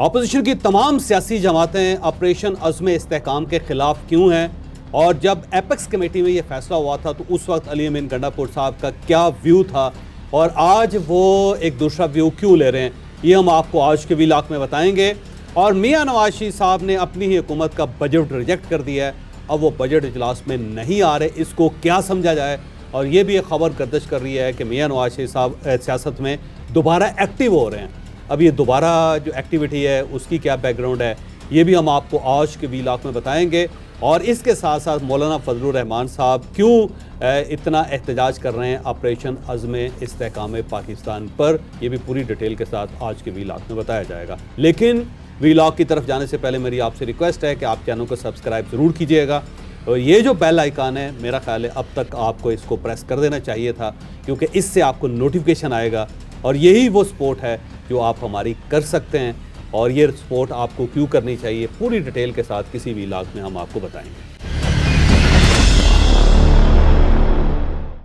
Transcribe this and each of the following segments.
Opposition की तमाम सियासी जमातें ऑपरेशन अज़्म इस्तेहकाम के खिलाफ क्यों हैं, और जब एपेक्स कमेटी में ये फैसला हुआ था तो उस वक्त अली अमीन गंडापुर साहब का क्या व्यू था और आज वो एक दूसरा व्यू क्यों ले रहे हैं, ये हम आपको आज के व्लॉग में बताएंगे। और मियां नवाज शरीफ साहब ने अपनी ही हुकूमत का बजट रिजेक्ट कर दिया है, अब वो बजट इजलास में नहीं आ रहे, इसको क्या समझा जाए। और ये भी एक खबर गर्दिश कर रही है कि मियां नवाज शरीफ साहब सियासत में दोबारा एक्टिव हो रहे हैं। अब ये दोबारा जो एक्टिविटी है उसकी क्या बैकग्राउंड है, ये भी हम आपको आज के व्लॉग में बताएंगे। और इसके साथ साथ मौलाना फजलुर रहमान साहब क्यों इतना एहतजाज कर रहे हैं ऑपरेशन अज़्म इस्तेहकाम पाकिस्तान पर, यह भी पूरी डिटेल के साथ आज के व्लॉग में बताया जाएगा। लेकिन व्लॉग की तरफ जाने से पहले मेरी आपसे रिक्वेस्ट है कि आप चैनल को सब्सक्राइब ज़रूर कीजिएगा और ये जो बेल आइकन है मेरा ख्याल है अब तक आपको इसको प्रेस कर देना चाहिए था, क्योंकि इससे आपको नोटिफिकेशन आएगा और यही वो सपोर्ट है जो आप हमारी कर सकते हैं। और ये सपोर्ट आपको क्यों करनी चाहिए पूरी डिटेल के साथ किसी भी व्लॉग में हम आपको बताएंगे।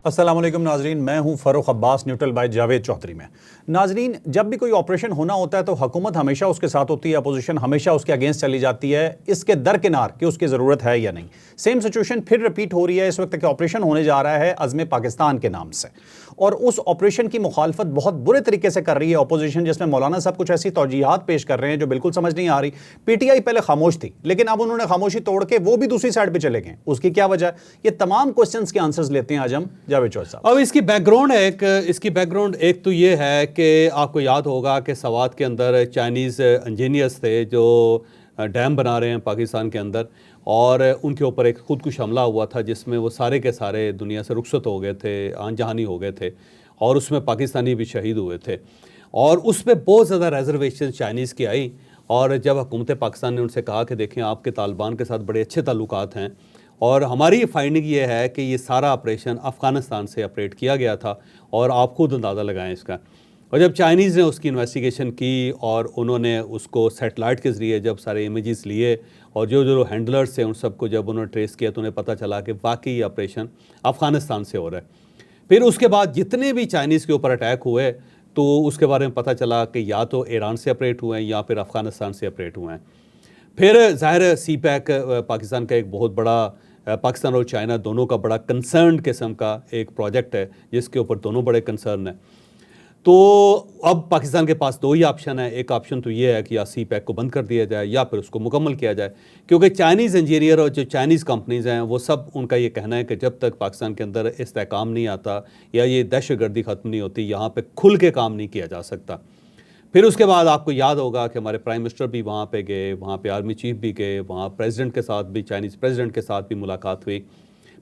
अस्सलाम वालेकुम नाजरीन, मैं हूं फ़ारूक अब्बास, न्यूट्रल बाय जावेद चौधरी में। नाजरीन, जब भी कोई ऑपरेशन होना होता है तो हुकूमत हमेशा उसके साथ होती है, अपोजिशन हमेशा उसके अगेंस्ट चली जाती है, इसके दरकिनार कि उसकी ज़रूरत है या नहीं। सेम सिचुएशन फिर रिपीट हो रही है इस वक्त कि ऑपरेशन होने जा रहा है अज़्म पाकिस्तान के नाम से, और उस ऑपरेशन की मुखालफत बहुत बुरे तरीके से कर रही है अपोजिशन, जिसमें मौलाना साहब कुछ ऐसी तौजीहात पेश कर रहे हैं जो बिल्कुल समझ नहीं आ रही। पीटीआई पहले खामोश थी, लेकिन अब उन्होंने खामोशी तोड़ के वो भी दूसरी साइड पर चले गए। उसकी क्या वजह? ये तमाम क्वेश्चन के आंसर्स लेते हैं आज हम जावेद चौधरी साहब। अब इसकी बैकग्राउंड एक तो ये है कि आपको याद होगा कि सवात के अंदर चाइनीज़ इंजीनियर्स थे जो डैम बना रहे हैं पाकिस्तान के अंदर, और उनके ऊपर एक खुदकुश हमला हुआ था जिसमें वो सारे के सारे दुनिया से रुखसत हो गए थे, आन जहानी हो गए थे, और उसमें पाकिस्तानी भी शहीद हुए थे। और उस पर बहुत ज़्यादा रेजर्वेशन चाइनीज़ की आई, और जब हुकूमत पाकिस्तान ने उनसे कहा कि देखें आपके तालिबान के साथ बड़े अच्छे ताल्लुकात हैं, और हमारी फाइंडिंग ये है कि ये सारा ऑपरेशन अफ़गानिस्तान से ऑपरेट किया गया था और आप खुद अंदाज़ा लगाएं इसका। और जब चाइनीज़ ने उसकी इन्वेस्टिगेशन की और उन्होंने उसको सैटेलाइट के ज़रिए जब सारे इमेजेस लिए और जो जो हैंडलर्स थे उन सबको जब उन्होंने ट्रेस किया तो उन्हें पता चला कि वाकई ये ऑपरेशन अफ़गानिस्तान से हो रहा है। फिर उसके बाद जितने भी चाइनीज़ के ऊपर अटैक हुए तो उसके बारे में पता चला कि या तो ईरान से ऑपरेट हुए हैं या फिर अफ़गानिस्तान से ऑपरेट हुए हैं। फिर ज़ाहिर सी पैक पाकिस्तान का एक बहुत बड़ा, पाकिस्तान और चाइना दोनों का बड़ा कंसर्न किस्म का एक प्रोजेक्ट है जिसके ऊपर दोनों बड़े कंसर्न हैं। तो अब पाकिस्तान के पास दो ही ऑप्शन है। एक ऑप्शन तो ये है कि या सी पैक को बंद कर दिया जाए या फिर उसको मुकम्मल किया जाए, क्योंकि चाइनीज़ इंजीनियर और जो चाइनीज़ कंपनीज़ हैं वो सब, उनका ये कहना है कि जब तक पाकिस्तान के अंदर इस्तेहकाम नहीं आता या ये दहशतगर्दी ख़त्म नहीं होती, यहाँ पर खुल के काम नहीं किया जा सकता। फिर उसके बाद आपको याद होगा कि हमारे प्राइम मिनिस्टर भी वहाँ पे गए, वहाँ पे आर्मी चीफ भी गए, वहाँ प्रेसिडेंट के साथ भी, चाइनीज़ प्रेसिडेंट के साथ भी मुलाकात हुई।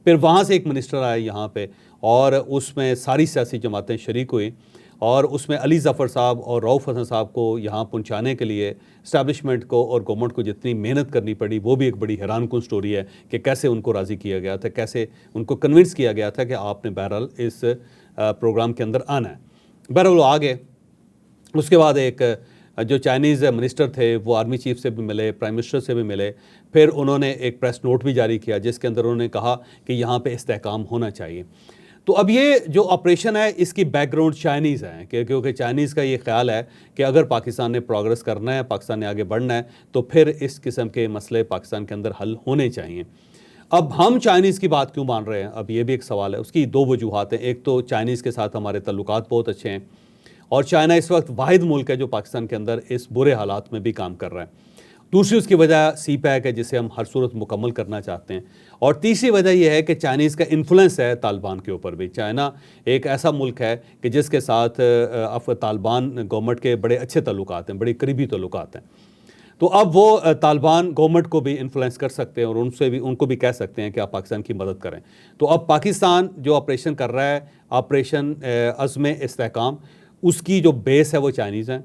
फिर वहाँ से एक मिनिस्टर आए यहाँ पे और उसमें सारी सियासी जमातें शरीक हुई, और उसमें अली ज़फ़र साहब और रऊफ़ हसन साहब को यहाँ पहुँचाने के लिए इस्टेब्लिशमेंट को और गवर्नमेंट को जितनी मेहनत करनी पड़ी वो भी एक बड़ी हैरानकुन स्टोरी है कि कैसे उनको राज़ी किया गया था, कैसे उनको कन्विंस किया गया था कि आपने बहरहाल इस प्रोग्राम के अंदर आना है। बहरहाल वो आ गए। उसके बाद एक जो चाइनीज़ मिनिस्टर थे वो आर्मी चीफ से भी मिले, प्राइम मिनिस्टर से भी मिले। फिर उन्होंने एक प्रेस नोट भी जारी किया जिसके अंदर उन्होंने कहा कि यहाँ पे इस्तेहकाम होना चाहिए। तो अब ये जो ऑपरेशन है इसकी बैकग्राउंड चाइनीज़ है, क्योंकि चाइनीज़ का ये ख्याल है कि अगर पाकिस्तान ने प्रोग्रेस करना है, पाकिस्तान ने आगे बढ़ना है, तो फिर इस किस्म के मसले पाकिस्तान के अंदर हल होने चाहिए। अब हम चाइनीज़ की बात क्यों मान रहे हैं, अब ये भी एक सवाल है। उसकी दो वजूहात हैं। एक तो चाइनीज़ के साथ हमारे तल्लुकात बहुत अच्छे हैं, और चाइना इस वक्त वाहिद मुल्क है जो पाकिस्तान के अंदर इस बुरे हालात में भी काम कर रहा है। दूसरी उसकी वजह सी पैक है जिसे हम हर सूरत मुकम्मल करना चाहते हैं, और तीसरी वजह यह है कि चाइनीज़ का इन्फ्लुएंस है तालिबान के ऊपर भी। चाइना एक ऐसा मुल्क है कि जिसके साथ तालिबान गवर्नमेंट के बड़े अच्छे तल्लुकात हैं, बड़े करीबी तल्लुकात हैं। तो अब वो तालिबान गवर्नमेंट को भी इन्फ्लुएंस कर सकते हैं और उनको भी कह सकते हैं कि आप पाकिस्तान की मदद करें। तो अब पाकिस्तान जो ऑपरेशन कर रहा है, ऑपरेशन अज़्म इस्तेहकाम, उसकी जो बेस है वो चाइनीज़ हैं।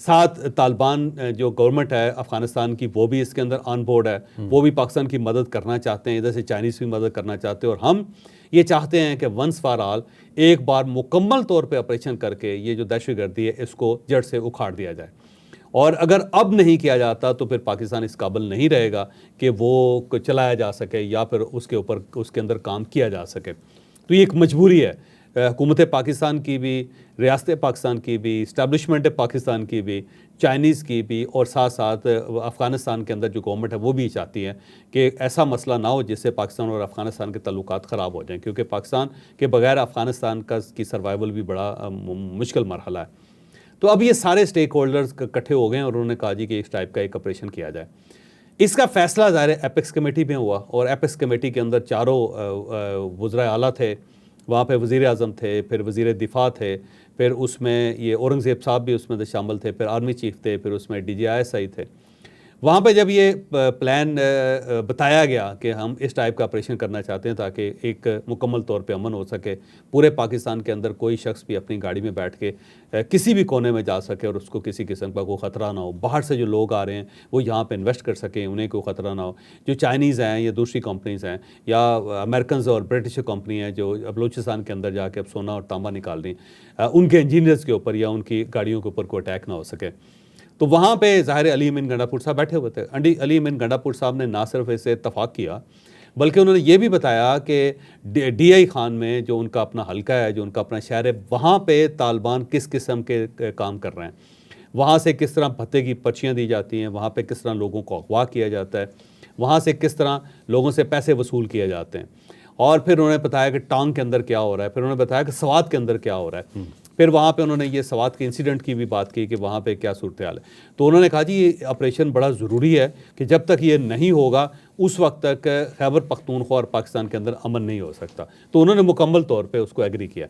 साथ तालिबान जो गवर्नमेंट है अफ़गानिस्तान की वो भी इसके अंदर ऑन बोर्ड है, वो भी पाकिस्तान की मदद करना चाहते हैं, इधर से चाइनीज़ भी मदद करना चाहते हैं। और हम ये चाहते हैं कि वंस फॉर ऑल एक बार मुकम्मल तौर पे ऑपरेशन करके ये जो दहशतगर्दी है इसको जड़ से उखाड़ दिया जाए। और अगर अब नहीं किया जाता तो फिर पाकिस्तान इस काबिल नहीं रहेगा कि वो चलाया जा सके या फिर उसके ऊपर उसके अंदर काम किया जा सके। तो ये एक मजबूरी है हुकूमत पाकिस्तान की भी, रियासत पाकिस्तान की भी, इस्टेब्लिशमेंट पाकिस्तान की भी, चाइनीज़ की भी, और साथ साथ अफ़गानिस्तान के अंदर जो गवर्नमेंट है वो भी चाहती है कि ऐसा मसला ना हो जिससे पाकिस्तान और अफ़गानिस्तान के ताल्लुकात ख़राब हो जाएं, क्योंकि पाकिस्तान के बगैर अफ़गानिस्तान की सर्वाइवल भी बड़ा मुश्किल मरहला है। तो अब ये सारे स्टेक होल्डर्स इकट्ठे हो गए और उन्होंने कहा जी कि इस टाइप का एक ऑपरेशन किया जाए। इसका फैसला ज़ाहिर है एपेक्स कमेटी में हुआ, और एपेक्स कमेटी के अंदर चारों वज़राए आला थे, वहाँ पे वज़ीर आज़म थे, फिर वज़ीर दिफा थे, फिर उसमें ये औरंगज़ेब साहब भी उसमें शामिल थे, फिर आर्मी चीफ थे, फिर उसमें DGISI थे। वहाँ पे जब ये प्लान बताया गया कि हम इस टाइप का ऑपरेशन करना चाहते हैं ताकि एक मुकम्मल तौर पे अमन हो सके, पूरे पाकिस्तान के अंदर कोई शख्स भी अपनी गाड़ी में बैठ के किसी भी कोने में जा सके और उसको किसी किस्म का कोई ख़तरा ना हो, बाहर से जो लोग आ रहे हैं वो यहाँ पे इन्वेस्ट कर सकें, उन्हें कोई ख़तरा ना हो, जो चाइनीज़ हैं या दूसरी कंपनीज़ हैं या अमेरिकन और ब्रिटिश कंपनी हैं जो बलूचिस्तान के अंदर जाके अब सोना और तांबा निकाल रही हैं, उनके इंजीनियर्स के ऊपर या उनकी गाड़ियों के ऊपर कोई अटैक ना हो सके। तो वहाँ पे ज़ाहिर अली अमीन गंडापुर साहब बैठे हुए थे। अली अमीन गंडापुर साहब ने ना सिर्फ इसे इत्तफाक किया, बल्कि उन्होंने ये भी बताया कि DI खान में जो उनका अपना हल्का है, जो उनका अपना शहर है, वहाँ पे तालिबान किस किस्म के काम कर रहे हैं, वहाँ से किस तरह भत्ते की पर्चियाँ दी जाती हैं, वहाँ पे किस तरह लोगों को अगवा किया जाता है, वहाँ से किस तरह लोगों से पैसे वसूल किए जाते हैं। और फिर उन्होंने बताया कि टांग के अंदर क्या हो रहा है, फिर उन्होंने बताया कि सवात के अंदर क्या हो रहा है, फिर वहाँ पे उन्होंने ये सवात के इंसिडेंट की भी बात की कि वहाँ पे क्या सूरत हाल है। तो उन्होंने कहा जी ये ऑपरेशन बड़ा ज़रूरी है कि जब तक ये नहीं होगा उस वक्त तक खैबर पख्तूनख्वा और पाकिस्तान के अंदर अमन नहीं हो सकता। तो उन्होंने मुकम्मल तौर पर उसको एग्री किया।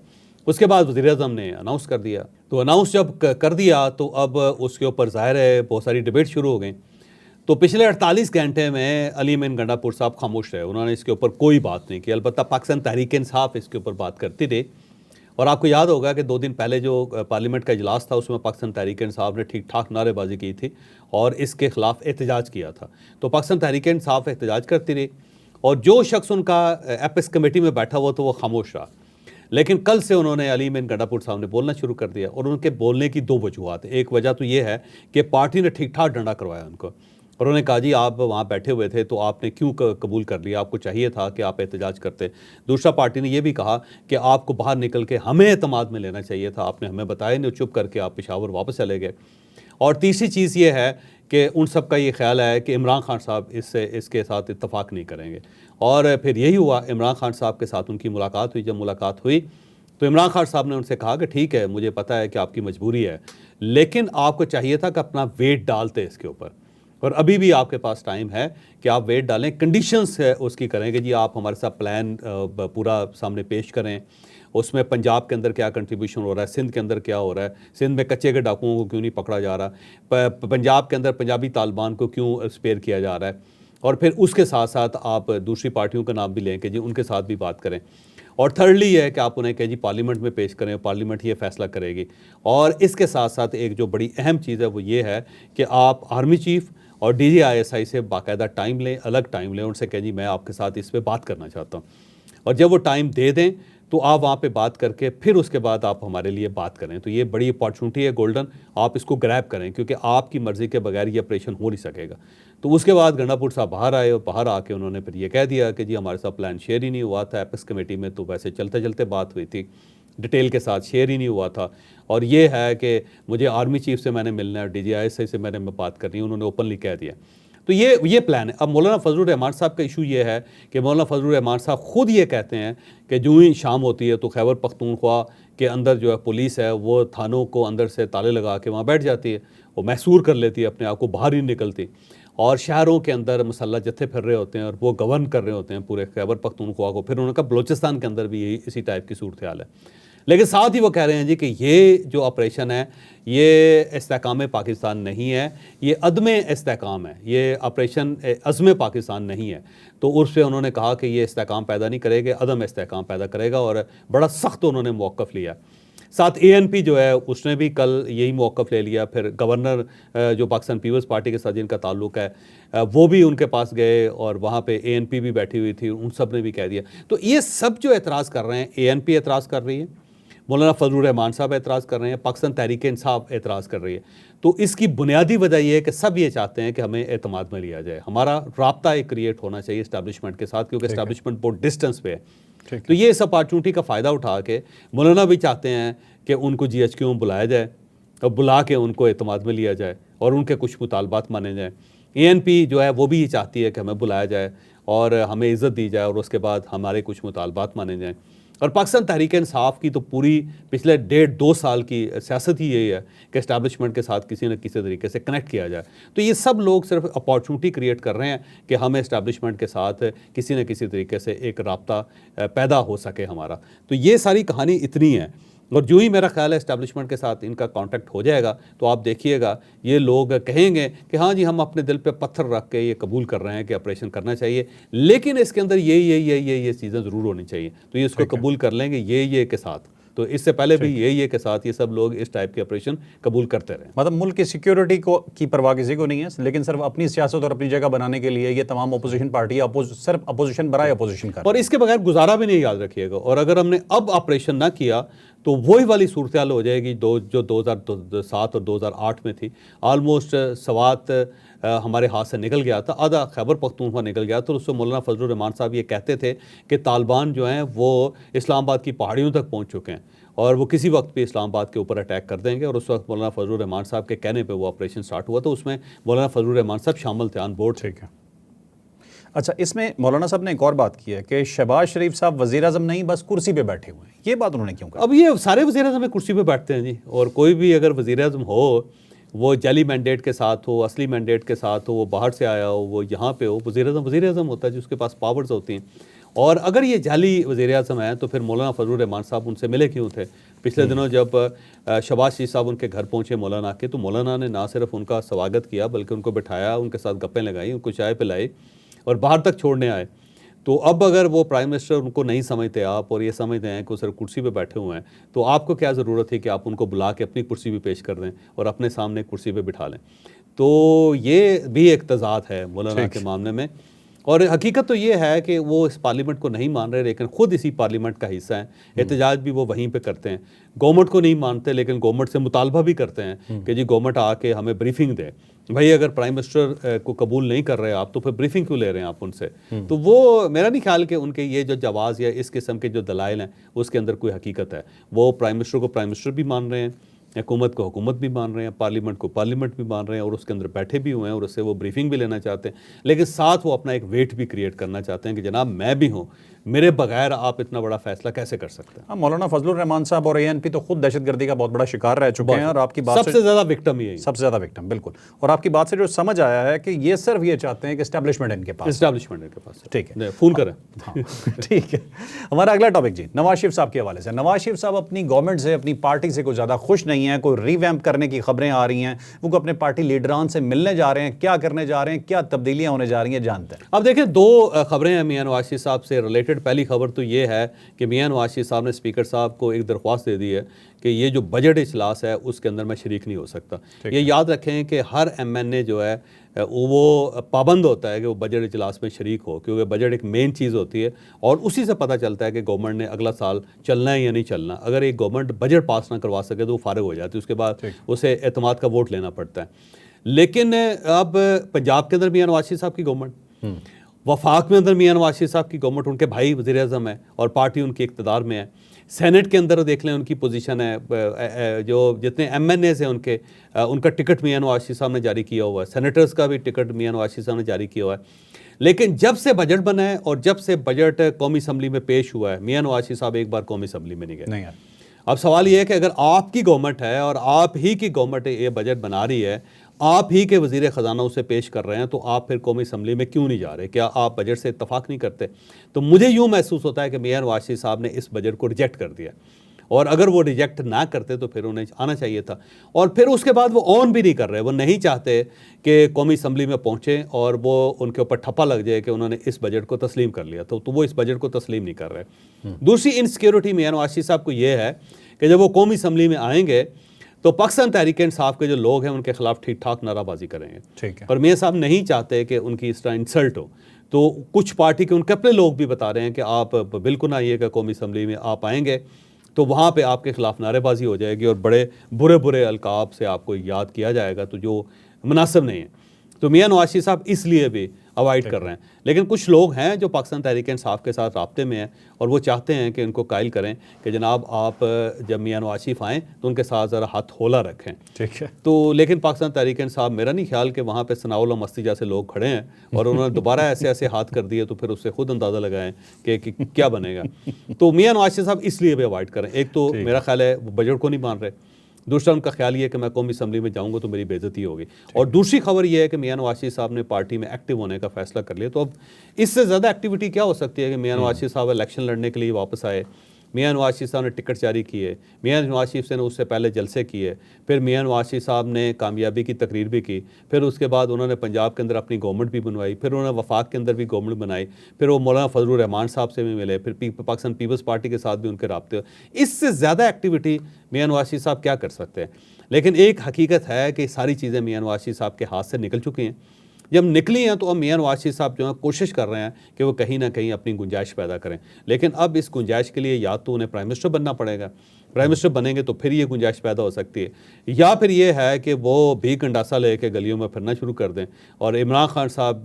उसके बाद वज़ीर आज़म ने अनाउंस कर दिया। तो अनाउंस जब कर दिया तो अब उसके ऊपर ज़ाहिर है बहुत सारी डिबेट शुरू हो गई। तो पिछले 48 घंटे में अली अमीन गंडापुर साहब खामोश रहे, उन्होंने इसके ऊपर कोई बात नहीं की। अलबत्ता पाकिस्तान तहरीक इंसाफ इसके ऊपर बात करती रही, और आपको याद होगा कि 2 दिन पहले जो पार्लियामेंट का इजलास था उसमें पाकिस्तान तहरीक इंसाफ ने ठीक ठाक नारेबाजी की थी और इसके खिलाफ एहतजाज किया था। तो पाकिस्तान तहरीक इंसाफ एहतजाज करती रही, और जो शख्स उनका एपेक्स कमेटी में बैठा हुआ तो वो खामोश रहा। लेकिन कल से उन्होंने अली अमीन गंडापुर साहब ने बोलना शुरू कर दिया, और उनके बोलने की 2 वजूहत। एक वजह तो ये है कि पार्टी ने ठीक ठाक डंडा करवाया उनको, और उन्होंने कहा जी आप वहाँ बैठे हुए थे तो आपने क्यों कबूल कर लिया, आपको चाहिए था कि आप एहतजाज करते। दूसरा पार्टी ने यह भी कहा कि आपको बाहर निकल के हमें एतमाद में लेना चाहिए था, आपने हमें बताया नहीं, चुप करके आप पेशावर वापस चले गए। और तीसरी चीज़ ये है कि उन सब का ये ख्याल है कि इमरान खान साहब इसके साथ इत्तफाक नहीं करेंगे। और फिर यही हुआ, इमरान खान साहब के साथ उनकी मुलाकात हुई। जब मुलाकात हुई तो इमरान खान साहब ने उनसे कहा कि ठीक है, मुझे पता है कि आपकी मजबूरी है, लेकिन आपको चाहिए था कि अपना वेट डालते इसके ऊपर, और अभी भी आपके पास टाइम है कि आप वेट डालें, कंडीशंस है उसकी करें कि जी आप हमारे साथ प्लान पूरा सामने पेश करें। उसमें पंजाब के अंदर क्या कंट्रीब्यूशन हो रहा है, सिंध के अंदर क्या हो रहा है, सिंध में कच्चे के डाकुओं को क्यों नहीं पकड़ा जा रहा, पंजाब के अंदर पंजाबी तालिबान को क्यों स्पेयर किया जा रहा है, और फिर उसके साथ साथ आप दूसरी पार्टियों का नाम भी लें कि जी उनके साथ भी बात करें। और थर्डली ये है कि आप उन्हें कहें जी पार्लियामेंट में पेश करें, पार्लियामेंट ये फैसला करेगी। और इसके साथ साथ एक जो बड़ी अहम चीज़ है वो ये है कि आप आर्मी चीफ और DGISI से बाकायदा टाइम लें, अलग टाइम लें, उनसे कहें जी मैं आपके साथ इस पर बात करना चाहता हूँ, और जब वो टाइम दे दें तो आप वहाँ पे बात करके फिर उसके बाद आप हमारे लिए बात करें। तो ये बड़ी अपॉर्चुनिटी है गोल्डन, आप इसको ग्रैब करें, क्योंकि आपकी मर्ज़ी के बगैर ये ऑपरेशन हो नहीं सकेगा। तो उसके बाद गंडापुर साहब बाहर आए, और बाहर आके उन्होंने फिर ये कह दिया कि जी हमारे साथ प्लान शेयर ही नहीं हुआ था एपेक्स कमेटी में, तो वैसे चलते चलते बात हुई थी, डिटेल के साथ शेयर ही नहीं हुआ था। और ये है कि मुझे आर्मी चीफ से मैंने मिलना है, DGISI से मैंने बात करनी है, उन्होंने ओपनली कह दिया। तो ये प्लान है। अब मौलाना फजलुर रहमान साहब का इशू ये है कि मौलाना फजलुर रहमान साहब खुद ये कहते हैं कि जो ही शाम होती है तो खैबर पख्तूनख्वा के अंदर जो है पुलिस है वो थानों को अंदर से ताले लगा के वहाँ बैठ जाती है, वो महसूर कर लेती है अपने आप को, बाहर ही निकलती, और शहरों के अंदर मसल्ला जत्थे फिर रहे होते हैं और वो गवर्न कर रहे होते हैं पूरे खैबर पख्तूनख्वा को। फिर उन्होंने कहा बलूचिस्तान के अंदर भी यही इसी टाइप की सूरत हाल है। लेकिन साथ ही वो कह रहे हैं जी कि ये जो ऑपरेशन है ये इस्तेहकाम पाकिस्तान नहीं है, ये अदम इस्तेहकाम है, ये ऑपरेशन अज़्म पाकिस्तान नहीं है। तो उससे उन्होंने कहा कि ये इस्तेहकाम पैदा नहीं करेगा, अदम इस्तेहकाम पैदा करेगा, और बड़ा सख्त उन्होंने मौक़िफ़ लिया। साथ ANP जो है उसने भी कल यही मौक़िफ़ ले लिया। फिर गवर्नर जो पाकिस्तान पीपल्स पार्टी के साथ जिनका ताल्लुक़ है वो भी उनके पास गए, और वहाँ पे ANP भी बैठी हुई थी, उन सब ने भी कह दिया। तो ये सब जो एतराज़ कर रहे हैं, ANP एतराज़ कर रही है, मौलाना फजलुर रहमान साहब एतराज़ कर रहे हैं, पाकिस्तान तहरीक इंसाफ एतराज़ कर रही है। तो इसकी बुनियादी वजह यह है कि सब ये चाहते हैं कि हमें एतमाद में लिया जाए, हमारा राब्ता एक क्रिएट होना चाहिए इस्टेब्लिशमेंट के साथ, क्योंकि इस्टेब्लिशमेंट बहुत डिस्टेंस पे है। तो ये इस अपॉर्चुनिटी का फ़ायदा उठा के मौलाना भी चाहते हैं कि उनको GHQ में बुलाया जाए और बुला के उनको एतमाद में लिया जाए और उनके कुछ मुतालबात माने जाएँ। ANP जो है वो भी ये चाहती है कि हमें बुलाया जाए और हमें इज़्ज़त दी जाए और उसके बाद हमारे कुछ मुतालबात माने जाएँ। और पाकिस्तान तहरीक इंसाफ की तो पूरी पिछले 1.5-2 साल की सियासत ही यही है कि एस्टैब्लिशमेंट के साथ किसी न किसी तरीके से कनेक्ट किया जाए। तो ये सब लोग सिर्फ अपॉर्चुनिटी क्रिएट कर रहे हैं कि हमें एस्टैब्लिशमेंट के साथ किसी न किसी तरीके से एक राब्ता पैदा हो सके हमारा। तो ये सारी कहानी इतनी है और जो ही मेरा ख्याल है एस्टैब्लिशमेंट के साथ इनका कांटेक्ट हो जाएगा तो आप देखिएगा ये लोग कहेंगे कि हाँ जी हम अपने दिल पे पत्थर रख के ये कबूल कर रहे हैं कि ऑपरेशन करना चाहिए, लेकिन इसके अंदर ये चीज़ें ज़रूर होनी चाहिए। तो ये इसको कबूल कर लेंगे ये के साथ। तो इससे पहले भी ये के साथ ये सब लोग इस टाइप के ऑपरेशन कबूल करते रहे। मतलब मुल्क की सिक्योरिटी की परवाह किसी को नहीं है, लेकिन सिर्फ अपनी सियासत और अपनी जगह बनाने के लिए ये तमाम अपोजिशन पार्टी सिर्फ अपोजिशन बराए अपोजिशन कर, और इसके बगैर गुजारा भी नहीं, याद रखिएगा। और अगर हमने अब ऑपरेशन ना किया तो वही वाली सूरत हाल हो जाएगी जो 2007 और 2008 में थी। ऑलमोस्ट सवात हमारे हाथ से निकल गया था, आधा खैबर पख्तूनख्वा निकल गया। तो उसमें मौलाना फजलुर रहमान साहब ये कहते थे कि तालिबान जो हैं वो इस्लामाबाद की पहाड़ियों तक पहुँच चुके हैं और वो किसी वक्त भी इस्लामाबाद के ऊपर अटैक कर देंगे। और उस वक्त मौलाना फजलुर रहमान साहब के कहने पे वो ऑपरेशन स्टार्ट हुआ। तो उसमें मौलाना फजलुर रहमान साहब शामिल थे, ऑन बोर्ड। ठीक है। अच्छा, इसमें मौलाना साहब ने एक और बात की है कि शहबाज शरीफ साहब वज़ीर आज़म नहीं, बस कुर्सी पे बैठे हुए हैं। ये बात उन्होंने क्यों कहा? अब ये सारे वज़ीर आज़म कुर्सी पे बैठते हैं जी, और कोई भी अगर वज़ीर आज़म हो वो जाली मैंडेट के साथ हो, असली मैंडेट के साथ हो, वो बाहर से आया हो, वो यहाँ पे हो, वज़ीर आज़म होता है जिसके पास पावर्स होती हैं। और अगर ये जाली वज़ीर आज़म है तो फिर मौलाना फजलुर रहमान साहब उनसे मिले क्यों थे? पिछले दिनों जब शहबाज शरीफ साहब उनके घर पहुँचे मौलाना के, तो मौलाना ने ना सिर्फ उनका स्वागत किया बल्कि उनको बिठाया, उनके साथ गप्पें लगाई, उनको चाय पिलाई और बाहर तक छोड़ने आए। तो अब अगर वो प्राइम मिनिस्टर उनको नहीं समझते आप और ये समझते हैं कि वो सिर्फ कुर्सी पे बैठे हुए हैं, तो आपको क्या ज़रूरत है कि आप उनको बुला के अपनी कुर्सी भी पेश कर दें और अपने सामने कुर्सी पे बिठा लें? तो ये भी एक तज़ाद है मौलाना के मामले में। और हकीकत तो ये है कि वो इस पार्लियामेंट को नहीं मान रहे, लेकिन ख़ुद इसी पार्लियामेंट का हिस्सा हैं। एहतजाज भी वो वहीं पे करते हैं। गवर्नमेंट को नहीं मानते, लेकिन गवर्नमेंट से मुतालबा भी करते हैं कि जी गवर्नमेंट आके हमें ब्रीफिंग दे। भाई अगर प्राइम मिनिस्टर को कबूल नहीं कर रहे आप तो फिर ब्रीफिंग क्यों ले रहे हैं आप उनसे? तो वो मेरा नहीं ख्याल कि उनके ये जो जवाज़ या इस किस्म के जो दलाइल हैं उसके अंदर कोई हकीकत है। वो प्राइम मिनिस्टर को प्राइम मिनिस्टर भी मान रहे हैं, हुकूमत को हुकूमत भी मान रहे हैं, पार्लियामेंट को पार्लियामेंट भी मान रहे हैं और उसके अंदर बैठे भी हुए हैं और उससे वो ब्रीफिंग भी लेना चाहते हैं। लेकिन साथ वो अपना एक वेट भी क्रिएट करना चाहते हैं कि जनाब मैं भी हूँ, मेरे बगैर आप इतना बड़ा फैसला कैसे कर सकते हैं? हाँ, मौलाना फजलुर रहमान साहब और ANP तो खुद दहशतगर्दी का बहुत बड़ा शिकार रह चुके हैं और आपकी बात सबसे ज़्यादा विक्टिम यही, सबसे ज़्यादा विक्टिम, बिल्कुल। और आपकी बात से जो समझ आया है कि ये सिर्फ ये चाहते हैं कि एस्टैब्लिशमेंट इनके पास, ठीक है, फ़ोन करें। हाँ, ठीक है। हमारा अगला टॉपिक जी नवाज शरीफ साहब के हवाले से। नवाज शरीफ साहब अपनी गवर्नमेंट से, अपनी पार्टी से कोई ज़्यादा खुश नहीं है, कोई रिवैम्प करने की खबरें आ रही हैं, वो अपने पार्टी लीडरान से मिलने जा रहे हैं, क्या करने जा रहे हैं, क्या तब्दीलियां होने जा रही हैं, जानते हैं। अब देखिए, दो खबरें हैं मियां नवाज शरीफ साहब से रिलेटेड। पहली खबर तो ये है कि मियां नवाज शरीफ साहब ने स्पीकर साहब को एक दरख्वास्त दे दी है कि ये जो बजट इजलास है उसके अंदर मैं शरीक नहीं हो सकता। ये याद रखें कि हर MNA जो है वो पाबंद होता है कि वो बजट इजलास में शरीक हो, क्योंकि बजट एक मेन चीज़ होती है और उसी से पता चलता है कि गवर्नमेंट ने अगला साल चलना है या नहीं चलना। अगर एक गवर्नमेंट बजट पास ना करवा सके तो वो फारिग हो जाती है, उसके बाद उसे एतमाद का वोट लेना पड़ता है। लेकिन अब पंजाब के अंदर मियां नवाज शरीफ साहब की गवर्नमेंट, वफाक में अंदर मियां नवाज शरीफ साहब की गवर्नमेंट, उनके भाई वज़ीर आज़म है और पार्टी उनकी इक़्तिदार में है। सेनेट के अंदर देख लें उनकी पोजीशन है, जो जितने MNAs हैं उनका टिकट मियां नवाज शरीफ साहब ने जारी किया हुआ है, सेनेटर्स का भी टिकट मियां नवाज शरीफ साहब ने जारी किया हुआ है। लेकिन जब से बजट बना है और जब से बजट कौमी असम्बली में पेश हुआ है, मियां नवाज शरीफ साहब एक बार कौमी असम्बली में नहीं गए। अब सवाल ये है कि अगर आपकी गवर्नमेंट है और आप ही की गवर्नमेंट ये बजट बना रही है, आप ही के वज़ीर ख़जाना उसे पेश कर रहे हैं, तो आप फिर कौमी असम्बली में क्यों नहीं जा रहे? क्या आप बजट से इत्तफाक नहीं करते? तो मुझे यूँ महसूस होता है कि मियां नवाज शरीफ साहब ने इस बजट को रिजेक्ट कर दिया, और अगर वो रिजेक्ट ना करते तो फिर उन्हें आना चाहिए था। और फिर उसके बाद वो ऑन भी नहीं कर रहे, वो नहीं चाहते कि कौमी असम्बली में पहुँचें और वो उनके ऊपर ठप्पा लग जाए कि उन्होंने इस बजट को तस्लीम कर लिया, तो वो इस बजट को तस्लीम नहीं कर रहे। दूसरी इनसिक्योरिटी मियां नवाज शरीफ साहब को ये है कि जब वो कौमी असम्बली में आएंगे तो पाकिस्तान तहरीक इंसाफ के जो लोग हैं उनके खिलाफ ठीक ठाक नाराबाजी करेंगे। ठीक है। और मियां साहब नहीं चाहते कि उनकी इस तरह इंसल्ट हो, तो कुछ पार्टी के उनके अपने लोग भी बता रहे हैं कि आप बिल्कुल आइएगा कौमी असम्बली में, आप आएंगे तो वहाँ पे आपके खिलाफ नारेबाजी हो जाएगी और बड़े बुरे बुरे अलकाब से आपको याद किया जाएगा, तो जो मुनासिब नहीं है। तो मियां नवाज शरीफ साहब इसलिए भी अवॉइड कर रहे हैं। लेकिन कुछ लोग हैं जो पाकिस्तान तहरीक इंसाफ के साथ राब्ते में हैं और वो चाहते हैं कि इनको कायल करें कि जनाब आप जब मियां नवाज शरीफ आएँ तो उनके साथ ज़रा हाथ होला रखें। ठीक है। तो लेकिन पाकिस्तान तहरीक इंसाफ, मेरा नहीं ख्याल कि वहाँ पे सनाउल्लाह मस्ती जैसे लोग खड़े हैं और उन्होंने दोबारा ऐसे ऐसे हाथ कर दिए तो फिर उससे खुद अंदाज़ा लगाएं कि क्या बनेगा। तो मियां नवाज शरीफ साहब इसलिए भी अवॉइड करें। एक तो मेरा ख्याल है वो बजट को नहीं मान रहे, दूसरा उनका ख्याल ये है कि मैं कौमी असम्बली में जाऊंगा तो मेरी बेइज्जती होगी, और दूसरी खबर ये है कि मियां नवाज शरीफ साहब ने पार्टी में एक्टिव होने का फैसला कर लिया। तो अब इससे ज़्यादा एक्टिविटी क्या हो सकती है कि मियां नवाज शरीफ साहब इलेक्शन लड़ने के लिए वापस आए, मियां नवाज शरीफ साहब ने टिकट जारी किए, मियां नवाज शरीफ ने उससे पहले जलसे किए, फिर मियां नवाज शरीफ साहब ने कामयाबी की तकरीर भी की, फिर उसके बाद उन्होंने पंजाब के अंदर अपनी गवर्नमेंट भी बनवाई, फिर उन्होंने वफाक के अंदर भी गवर्नमेंट बनाई, फिर वो मौलाना फजलुर रहमान साहब से भी मिले, फिर पाकिस्तान पीपल्स पार्टी के साथ भी उनके राब्ते हो। इससे ज़्यादा एक्टिविटी मियां नवाज शरीफ साहब क्या कर सकते हैं। लेकिन एक हकीकत है कि सारी चीज़ें मियां नवाज शरीफ साहब के हाथ से निकल चुकी हैं। जब निकली हैं तो अब मियां नवाज शरीफ साहब जो है कोशिश कर रहे हैं कि वो कहीं ना कहीं अपनी गुंजाइश पैदा करें। लेकिन अब इस गुंजाइश के लिए या तो उन्हें प्राइम मिनिस्टर बनना पड़ेगा, प्राइम मिनिस्टर बनेंगे तो फिर ये गुंजाइश पैदा हो सकती है, या फिर ये है कि वो भी कंडासा लेके गलियों में फिरना शुरू कर दें और इमरान खान साहब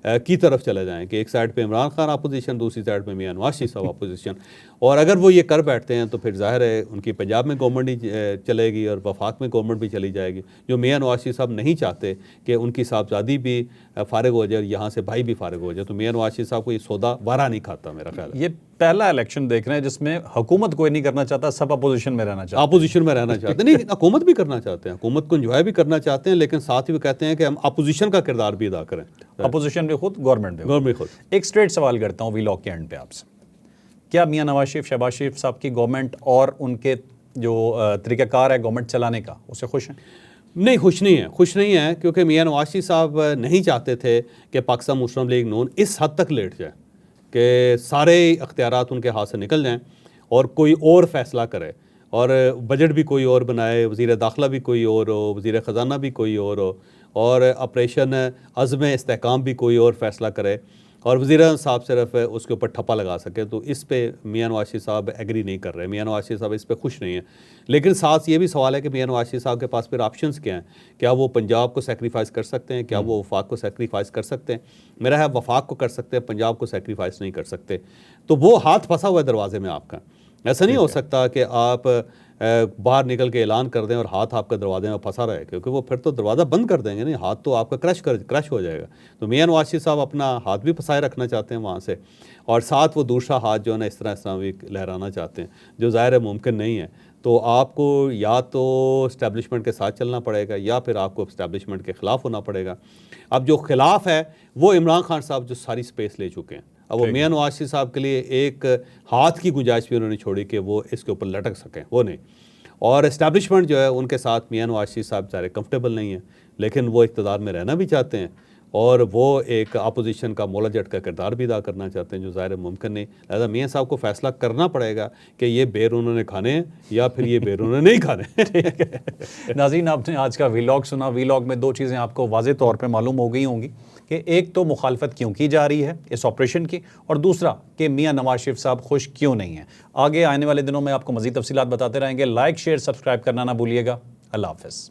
की तरफ चले जाएं कि एक साइड पे इमरान खान अपोजिशन, दूसरी साइड पे मियां नवाज शरीफ साहब अपोजिशन। और अगर वो ये कर बैठते हैं तो फिर जाहिर है उनकी पंजाब में गवर्नमेंट ही चलेगी और वफाक में गवर्नमेंट भी चली जाएगी, जो मियां नवाज शरीफ साहब नहीं चाहते कि उनकी साहबजादी भी फारिग हो जाए और यहाँ से भाई भी फारिग हो जाए। तो मियां नवाज शरीफ साहब को ये सौदा वारा नहीं खाता मेरा ख्याल है। ये पहला इलेक्शन देख रहे हैं जिसमें हुकूमत कोई नहीं करना चाहता, सब अपोजिशन में रहना चाहते हैं। अपोजिशन में रहना चाहते हैं, नहीं हुकूमत भी करना चाहते हैं, हुकूमत को एंजॉय भी करना चाहते हैं, लेकिन साथ ही वो कहते हैं कि हम अपोजिशन का किरदार भी अदा करें। अपोजिशन भी खुद, गवर्नमेंट भी गवर्नमेंट खुद। एक स्ट्रेट सवाल करता हूँ वीलॉग के एंड पे आपसे, क्या मियां नवाज शरीफ, शहबाज शरीफ साहब की गवर्नमेंट और उनके जो तरीक़ाकार है गवर्नमेंट चलाने का, उससे खुश हैं? नहीं, खुश नहीं है, खुश नहीं है, क्योंकि मियां नवाज शरीफ साहब नहीं चाहते थे कि पाकिस्तान मुस्लिम लीग नून इस हद तक लेट जाए कि सारे इख्तियारात उनके हाथ से निकल जाएं और कोई और फैसला करे और बजट भी कोई और बनाए, वज़ीर दाखिला भी कोई और हो, वज़ीर ख़जाना भी कोई और हो, और ऑपरेशन अज़्म इस्तेहकाम भी कोई और फैसला करे और वज़ीर साहब सिर्फ उसके ऊपर ठप्पा लगा सके। तो इस पे मियां नवाज शरीफ साहब एग्री नहीं कर रहे, मियां नवाज शरीफ साहब इस पे खुश नहीं हैं। लेकिन साथ ये भी सवाल है कि मियां नवाज शरीफ साहब के पास फिर ऑप्शंस क्या हैं, क्या वो पंजाब को सेक्रीफाइस कर सकते हैं, क्या वो वफाक को सेक्रीफाइस कर सकते हैं। मेरा है वफाक को कर सकते हैं, पंजाब को सेक्रीफाइस नहीं कर सकते। तो वो हाथ फंसा हुआ है दरवाजे में आपका। ऐसा नहीं हो सकता कि आप बाहर निकल के ऐलान कर दें और हाथ आपका दरवाजे में फंसा रहे, क्योंकि वो फिर तो दरवाज़ा बंद कर देंगे, नहीं, हाथ तो आपका क्रश हो जाएगा। तो मियां नवाज शरीफ साहब अपना हाथ भी फंसाए रखना चाहते हैं वहाँ से, और साथ वो दूसरा हाथ जो है ना इस तरह भी लहराना चाहते हैं, जो ज़ाहिर है मुमकिन नहीं है। तो आपको या तो इस्टेब्लिशमेंट के साथ चलना पड़ेगा या फिर आपको इस्टेब्लिशमेंट के ख़िलाफ़ होना पड़ेगा। अब जो खिलाफ है वो इमरान खान साहब जो सारी स्पेस ले चुके हैं, अब वो मियां नवाज शरीफ साहब के लिए एक हाथ की गुंजाइश भी उन्होंने छोड़ी कि वो इसके ऊपर लटक सकें, वो नहीं। और इस्टेब्लिशमेंट जो है उनके साथ मियां नवाज शरीफ साहब सारे कंफर्टेबल नहीं हैं, लेकिन वो इक़्तिदार में रहना भी चाहते हैं और वो एक अपोजिशन का मौला जट का किरदार भी अदा करना चाहते हैं, जो ज़ाहिर मुमकिन नहीं। लिहाजा मियां साहब को फैसला करना पड़ेगा कि ये बेर उन्होंने खाने हैं या फिर ये बेर उन्होंने नहीं खाने। ठीक है नाज़रीन, आपने आज का वीलॉग सुना। वीलॉग में दो चीज़ें आपको वाज़े तौर पे मालूम हो गई होंगी कि एक तो मुखालफत क्यों की जा रही है इस ऑपरेशन की, और दूसरा कि मियां नवाज शरीफ साहब खुश क्यों नहीं हैं। आगे आने वाले दिनों में आपको मज़ीद तफसीलात बताते रहेंगे। लाइक, शेयर, सब्सक्राइब करना ना भूलिएगा। अल्लाह हाफ़िज़।